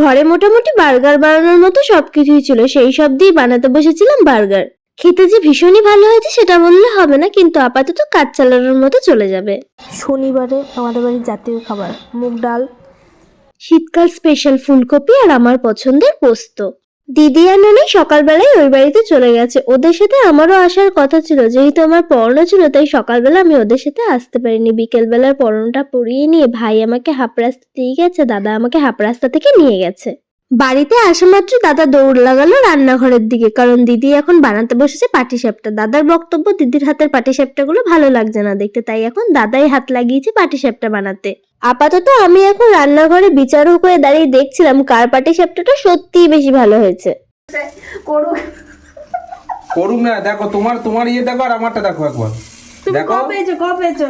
ঘরে মোটামুটি বার্গার বানানোর মতো সবকিছুই ছিল, সেই সব দিয়ে বানাতে বসেছিলাম বার্গার। খেতে যে ভীষণই ভালো হয়েছে সেটা বললে হবে না, কিন্তু আপাতত কাজ চালানোর মতো চলে যাবে। শনিবারে আমাদের বাড়ির জাতীয় খাবার মুগ ডাল, শীতকাল স্পেশাল ফুলকপি আর আমার পছন্দের পোস্ত। দিদি আর নানি সকালবেলায় ওই বাড়িতে চলে গেছে, ওদের সাথে আমারও আসার কথা ছিল, যেহেতু আমার পড়ানো ছিল তাই সকালবেলা আমি ওদের সাথে আসতে পারিনি। বিকেলবেলার পড়ানোটা পড়িয়ে নিয়ে ভাই আমাকে হাফ রাস্তা দিয়ে গেছে, দাদা আমাকে হাফ রাস্তা থেকে নিয়ে গেছে। বাড়িতে আসা মাত্র দাদা দৌড় লাগালো রান্নাঘরের দিকে, কারণ দিদি এখন বানাতে বসেছে পাটিসাপটা। দাদার বক্তব্য দিদির হাতের পাটিসাপটাগুলো ভালো লাগছে না দেখতে, তাই এখন দাদাই হাত লাগিয়েছে পাটিসাপটা বানাতে। আপাতত আমি এখন রান্নাঘরে বিচারক হয়ে দাঁড়িয়ে দেখছিলাম কার পাটিসাপটাটা সত্যিই বেশি ভালো হয়েছে। করুক না, দেখো তোমার ইয়ে দেখো আর আমারটা দেখো একবার। দেখো কপেছো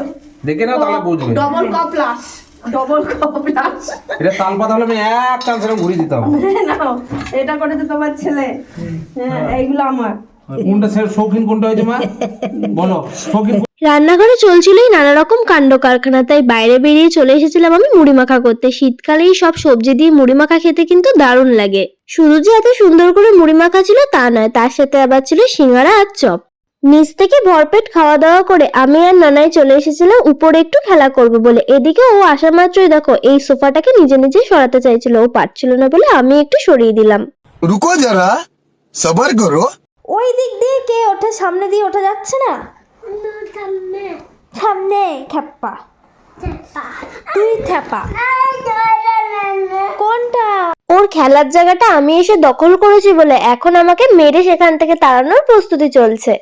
দেখে নাও তাহলে বুঝবে। ডবল কপ প্লাস এটা তাল পাতা হলে আমি এক চান্স এরকম ঘুরিয়ে দিতাম। নাও এটা করে তো তোমার ছেলে, এইগুলো আমার। কোনটা শৌখিন কোনটা হয়েছে মা বলো? শৌখিন রান্নাঘরে চলছিলই নানা রকম কাণ্ড কারখানা, তাই বাইরে বেরিয়ে চলে এসেছিলাম আমি মুড়ি মাখা করতে। শীতকালেই সব সবজি দিয়ে মুড়ি মাখা খেতে কিন্তু দারুণ লাগে। শুধু যে এত সুন্দর করে মুড়ি মাখা ছিল তা নয়, তার সাথে আবার ছিল সিঙ্গারা আর চপ। নিচ থেকে ভরপেট খাওয়া দাওয়া করে আমি আর নানাই চলে এসেছিলাম উপরে একটু খেলা করবো বলে। এদিকে ও আসা মাত্রই দেখো এই সোফাটাকে নিজে নিজে সরাতে চাইছিল, ও পারছিল না বলে আমি একটু সরিয়ে দিলাম। রুকো যারা, সবার করো। ওই দিক দিয়ে কে ওঠে, সামনে দিয়ে ওঠা যাচ্ছে না। সামনে খেপা, তুই খেপা কোনটা? ওর খেলার জায়গাটা আমি এসে দখল করেছি বলে এখন আমাকে মেরে সেখান থেকে তাড়ানোর প্রস্তুতি চলছে।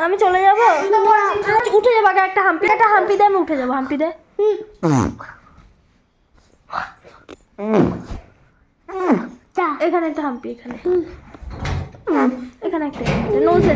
আমি চলে যাবো, উঠে যাবো আগে। একটা হাম্পি দে, আমি উঠে যাবো। হাম্পি দে। এখানে একটা হাম্পি, এখানে একটা নোজে।